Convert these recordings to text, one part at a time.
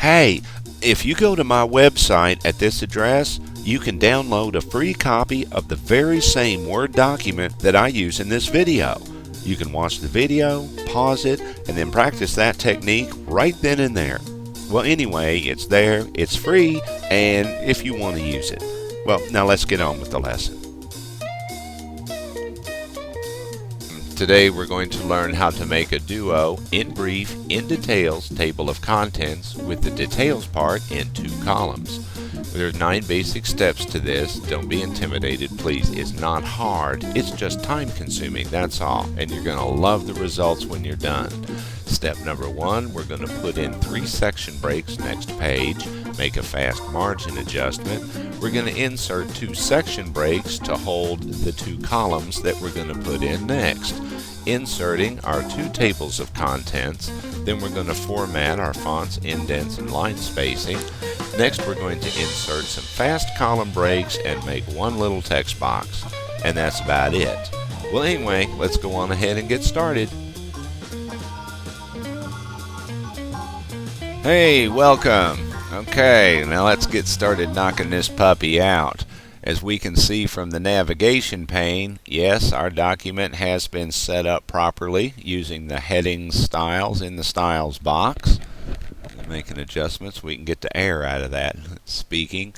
Hey, if you go to my website at this address, you can download a free copy of the very same Word document that I use in this video. You can watch the video, pause it, and then practice that technique right then and there. Well, anyway, it's there, it's free, and if you want to use it. Well, now let's get on with the lesson. Today we're going to learn how to make a duo, in brief, in details table of contents with the details part in 2 columns. There are 9 basic steps to this. Don't be intimidated, please. It's not hard. It's just time consuming, that's all. And you're going to love the results when you're done. Step number 1, we're going to put in 3 section breaks next page, make a fast margin adjustment. We're going to insert 2 section breaks to hold the 2 columns that we're going to put in next. Inserting our 2 tables of contents. Then we're going to format our fonts, indents, and line spacing. Next, we're going to insert some fast column breaks and make 1 little text box. And that's about it. Well, anyway, let's go on ahead and get started. Hey, welcome. Okay, now let's get started knocking this puppy out. As we can see from the navigation pane, yes, our document has been set up properly using the headings styles in the styles box. Making adjustments so we can get the air out of that speaking.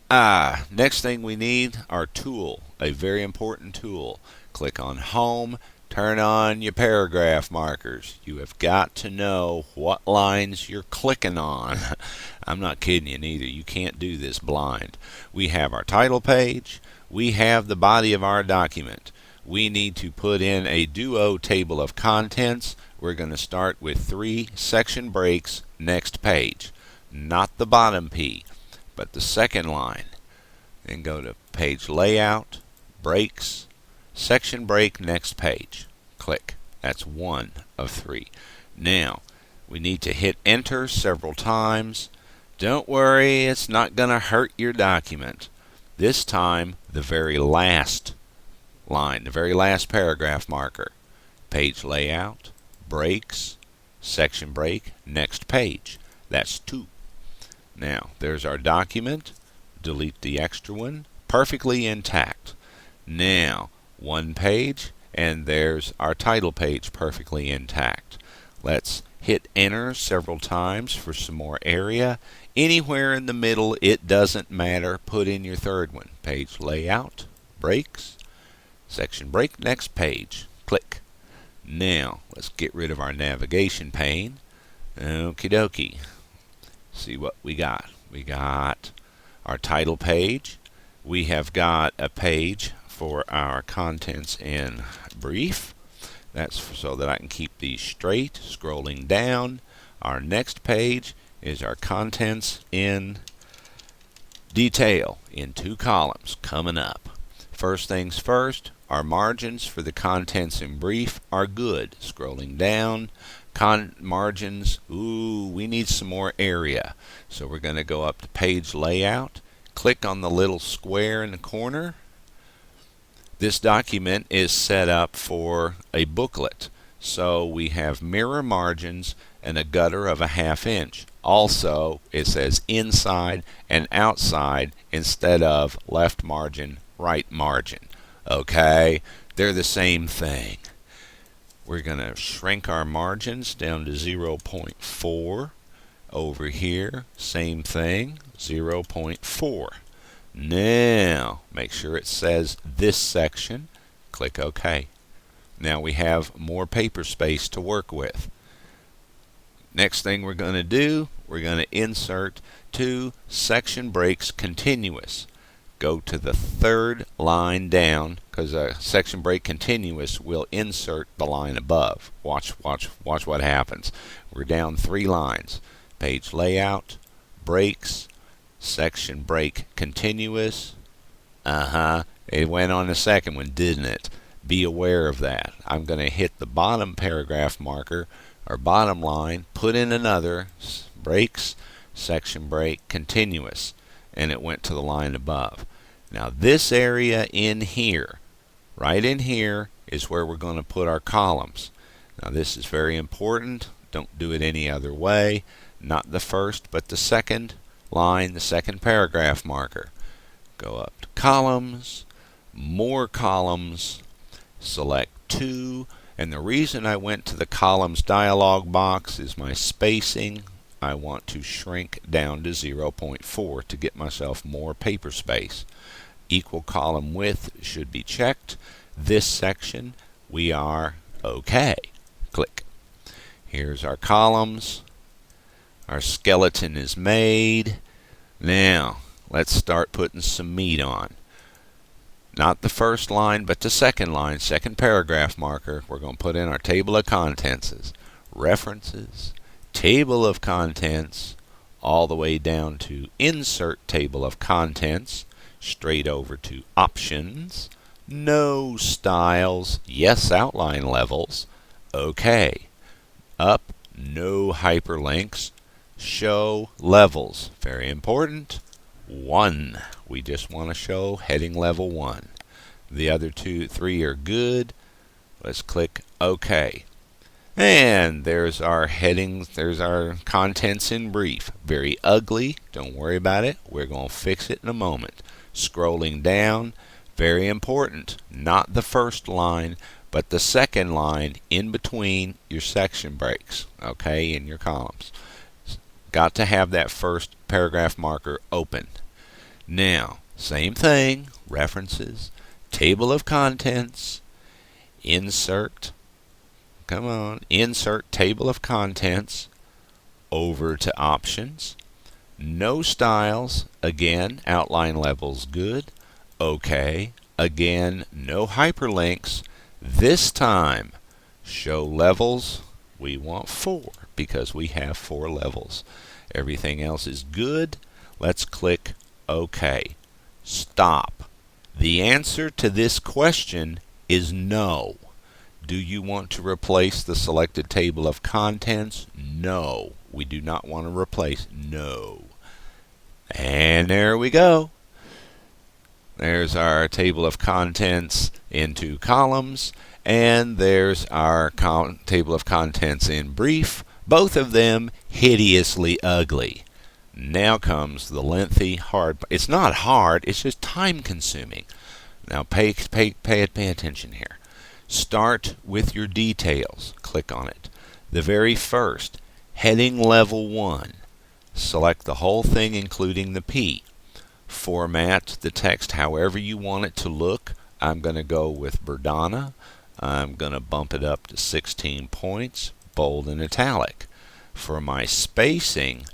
Next thing we need, our tool, a very important tool. Click on Home, turn on your paragraph markers. You have got to know what lines you're clicking on. I'm not kidding you neither. You can't do this blind. We have our title page. We have the body of our document. We need to put in a duo table of contents. We're going to start with 3 section breaks next page. Not the bottom P, but the second line. Then go to page layout, breaks, section break next page. Click. That's 1 of 3. Now, we need to hit enter several times. Don't worry, it's not going to hurt your document. This time, the very last line, the very last paragraph marker. Page layout, breaks, section break, next page. That's 2. Now, there's our document. Delete the extra one. Perfectly intact. Now, 1 page, and there's our title page perfectly intact. Let's hit enter several times for some more area. Anywhere in the middle, it doesn't matter. Put in your third one. Page layout, breaks, section break, next page. Click. Now, let's get rid of our navigation pane. Okie dokie. See what we got. We got our title page. We have got a page for our contents in brief. That's so that I can keep these straight. Scrolling down, our next page is our contents in detail in 2 columns coming up. First things first, our margins for the contents in brief are good. Scrolling down, margins, we need some more area. So we're going to go up to page layout, click on the little square in the corner. This document is set up for a booklet. So we have mirror margins and a gutter of a 1/2 inch. Also, it says inside and outside instead of left margin, right margin. Okay, they're the same thing. We're going to shrink our margins down to 0.4. Over here, same thing, 0.4. Now, make sure it says this section. Click OK. Now we have more paper space to work with. Next thing we're going to do, we're going to insert 2 section breaks continuous. Go to the 3rd line down, because a section break continuous will insert the line above. Watch what happens. We're down 3 lines. Page layout, breaks, section break continuous. It went on the second one, didn't it? Be aware of that. I'm going to hit the bottom paragraph marker or bottom line, put in another, breaks, section break, continuous, and it went to the line above. Now this area in here, right in here, is where we're going to put our columns. Now this is very important. Don't do it any other way. Not the first, but the second line, the second paragraph marker. Go up to columns, more columns, select 2, and the reason I went to the columns dialog box is my spacing. I want to shrink down to 0.4 to get myself more paper space. Equal column width should be checked. This section, we are okay. Click. Here's our columns. Our skeleton is made. Now, let's start putting some meat on. Not the first line, but the second line, second paragraph marker. We're going to put in our table of contents. References, table of contents, all the way down to insert table of contents, straight over to options, no styles, yes outline levels, okay. Up, no hyperlinks, show levels, very important, 1. We just want to show heading level 1. The other 3 are good. Let's click OK. And there's our headings, there's our contents in brief. Very ugly, don't worry about it. We're going to fix it in a moment. Scrolling down, very important, not the first line, but the second line in between your section breaks, okay, in your columns. Got to have that first paragraph marker open. Now, same thing, references, table of contents, insert, come on, insert table of contents, over to options, no styles, again, outline levels good, okay, again, no hyperlinks, this time, show levels, we want 4 because we have 4 levels. Everything else is good. Let's click OK. Stop. The answer to this question is no. Do you want to replace the selected table of contents? No. We do not want to replace. No. And there we go. There's our table of contents into columns, and there's our table of contents in brief. Both of them hideously ugly. Now comes the lengthy, hard. It's not hard, it's just time consuming. Now pay attention here. Start with your details. Click on it. The very first, heading level 1. Select the whole thing including the P. Format the text however you want it to look. I'm going to go with Verdana. I'm going to bump it up to 16 points, bold and italic. For my spacing,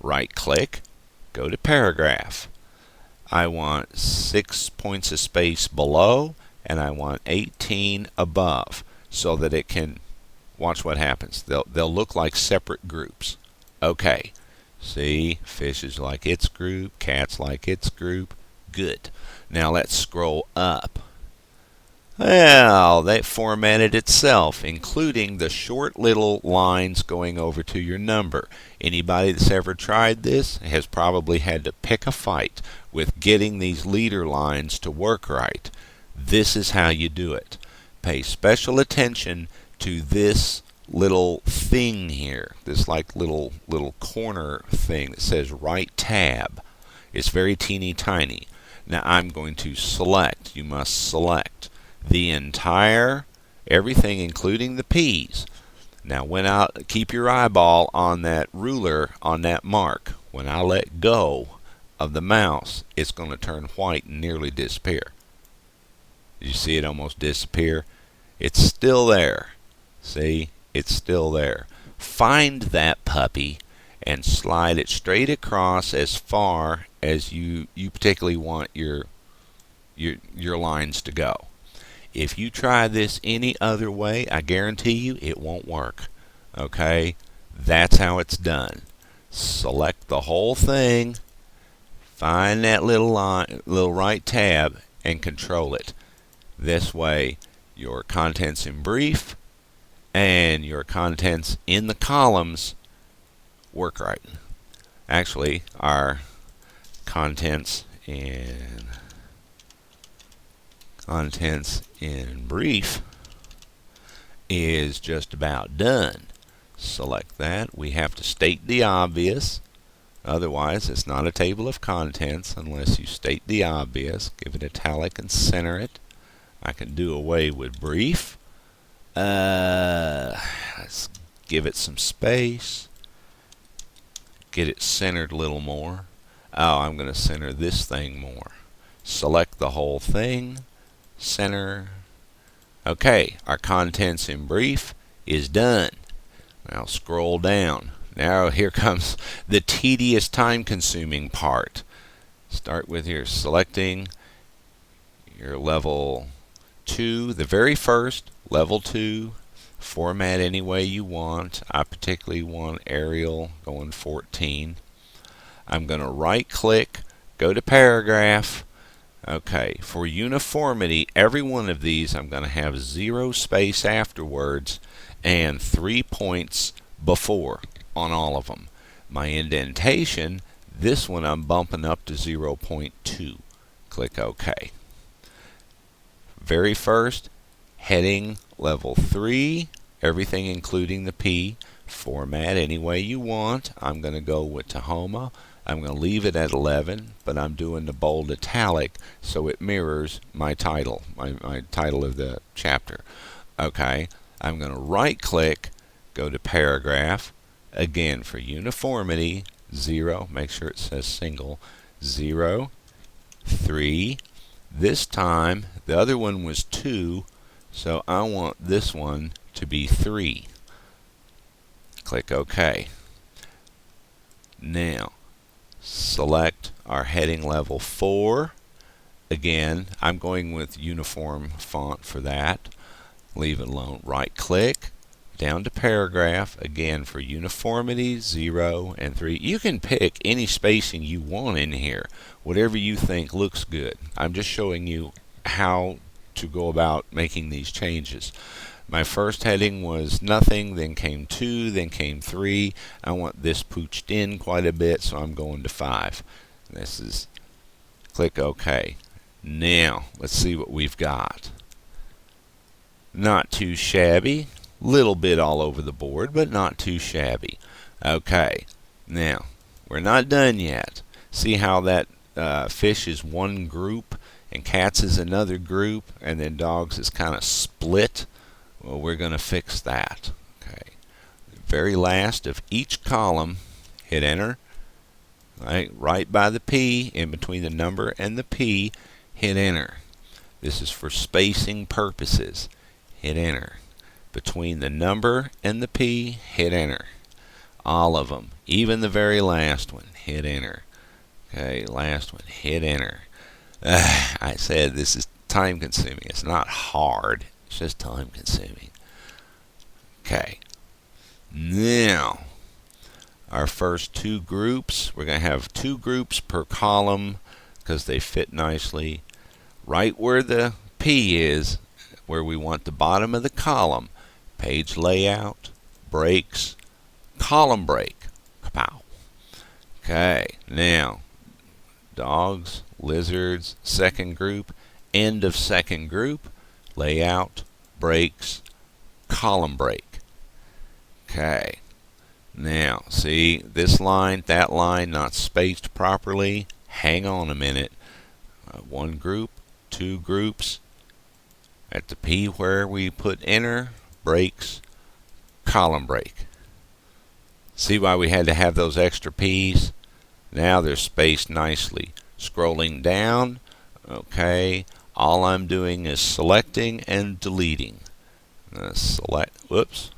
right click, go to paragraph. I want 6 points of space below, and I want 18 above, so that it can, watch what happens. They'll look like separate groups. Okay. See, fish is like its group, cats like its group. Good. Now let's scroll up. Well, that formatted itself, including the short little lines going over to your number. Anybody that's ever tried this has probably had to pick a fight with getting these leader lines to work right. This is how you do it. Pay special attention to this little thing here, this like little corner thing that says right tab. It's very teeny tiny. Now I'm going to select, you must select the entire, everything including the P's. Now keep your eyeball on that ruler, on that mark. When I let go of the mouse, it's going to turn white and nearly disappear. Did you see it almost disappear? It's still there. See? It's still there. Find that puppy and slide it straight across as far as you particularly want your lines to go. If you try this any other way, I guarantee you it won't work. Okay? That's how it's done. Select the whole thing, find that little right tab, and control it. This way, your contents in brief and your contents in the columns work right. Actually, our contents in brief is just about done. Select that. We have to state the obvious. Otherwise, it's not a table of contents unless you state the obvious. Give it italic and center it. I can do away with brief. Let's give it some space. Get it centered a little more. Oh, I'm going to center this thing more. Select the whole thing. Center. Okay, our contents in brief is done. Now scroll down. Now here comes the tedious, time-consuming part. Start with your selecting your level 2, the very first, level 2, format any way you want. I particularly want Arial going 14. I'm going to right-click, go to paragraph. Okay, for uniformity, every one of these I'm going to have 0 space afterwards and 3 points before on all of them. My indentation, this one I'm bumping up to 0.2. Click OK. Very first, heading level 3, everything including the P. Format any way you want. I'm going to go with Tahoma. I'm going to leave it at 11, but I'm doing the bold italic so it mirrors my title, my title of the chapter. Okay, I'm going to right click, go to paragraph. Again, for uniformity, 0, make sure it says single, 0, 3. This time, the other one was 2, so I want this one to be 3. Click OK. Now, select our heading level 4. Again, I'm going with uniform font for that. Leave it alone. Right click, down to paragraph. Again, for uniformity, 0 and 3. You can pick any spacing you want in here, whatever you think looks good. I'm just showing you how to go about making these changes. My first heading was nothing, then came 2, then came 3. I want this pooched in quite a bit, so I'm going to 5. This is, click OK. Now, let's see what we've got. Not too shabby. Little bit all over the board, but not too shabby. Okay, now, we're not done yet. See how that fish is one group, and cats is another group, and then dogs is kind of split? Well, we're going to fix that. Okay. The very last of each column, hit enter. Right by the P, in between the number and the P, hit enter. This is for spacing purposes. Hit enter. Between the number and the P, hit enter. All of them, even the very last one, hit enter. Okay, last one, hit enter. I said this is time consuming. It's not hard. It's just time consuming. Okay. Now, our first 2 groups, we're going to have 2 groups per column because they fit nicely. Right where the P is, where we want the bottom of the column, page layout, breaks, column break. Kapow. Okay, now, dogs, lizards, second group, end of second group, layout, breaks, column break. Okay, now see this line, that line not spaced properly. Hang on a minute. 1 group, 2 groups. At the P where we put enter, breaks, column break. See why we had to have those extra P's? Now they're spaced nicely. Scrolling down, okay, all I'm doing is selecting and deleting. Whoops,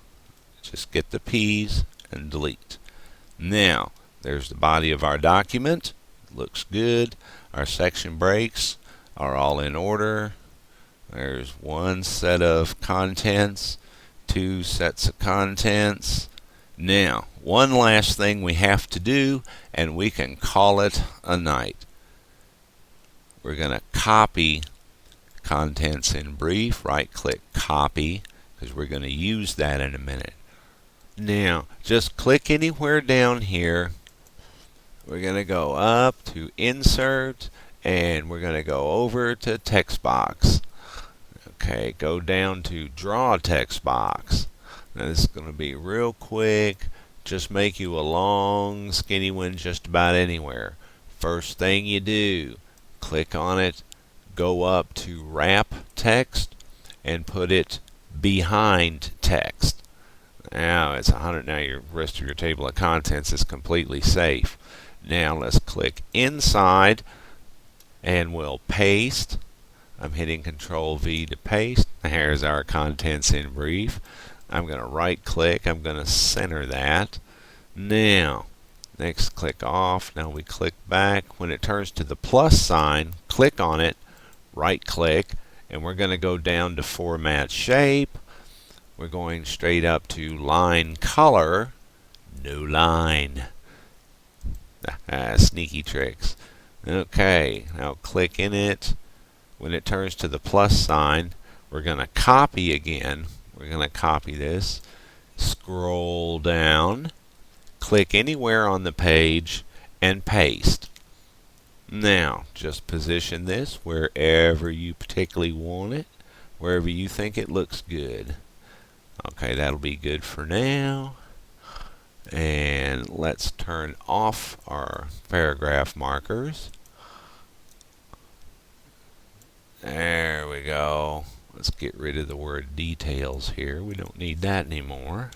just get the P's and delete. Now, there's the body of our document. Looks good. Our section breaks are all in order. There's 1 set of contents, 2 sets of contents. Now, one last thing we have to do, and we can call it a night. We're going to copy contents in brief. Right-click Copy, because we're going to use that in a minute. Now, just click anywhere down here. We're going to go up to Insert, and we're going to go over to Text Box. Okay, go down to Draw Text Box. Now this is going to be real quick, just make you a long skinny one just about anywhere. First thing you do, click on it, go up to wrap text and put it behind text. Now it's 100. Now your rest of your table of contents is completely safe. Now let's click inside and we'll paste. I'm hitting Control V to paste. Here's our contents in brief. I'm going to right click. I'm going to center that. Now next, click off. Now we click back. When it turns to the plus sign, click on it, right click, and we're going to go down to Format Shape. We're going straight up to Line Color, New Line. Sneaky tricks. Okay, now click in it. When it turns to the plus sign, we're going to copy again. We're going to copy this, scroll down, click anywhere on the page, and paste. Now, just position this wherever you particularly want it, wherever you think it looks good. Okay, that'll be good for now. And let's turn off our paragraph markers. There we go. Let's get rid of the word details here. We don't need that anymore.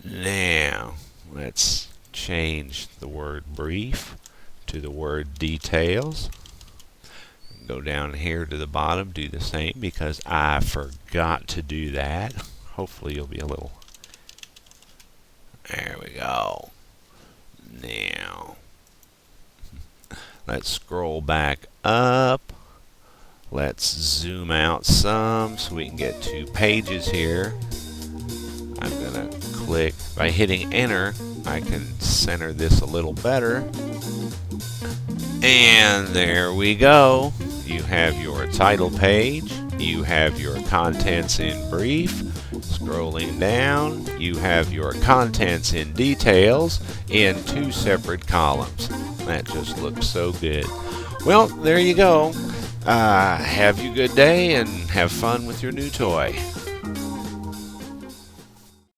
Now, let's change the word brief to the word details. Go down here to the bottom, do the same because I forgot to do that. Hopefully you'll be a little... There we go. Now, let's scroll back up. Let's zoom out some so we can get 2 pages here. I'm going to click, by hitting enter, I can center this a little better. And there we go. You have your title page. You have your contents in brief. Scrolling down, you have your contents in details in 2 separate columns. That just looks so good. Well, there you go. Have you a good day and have fun with your new toy.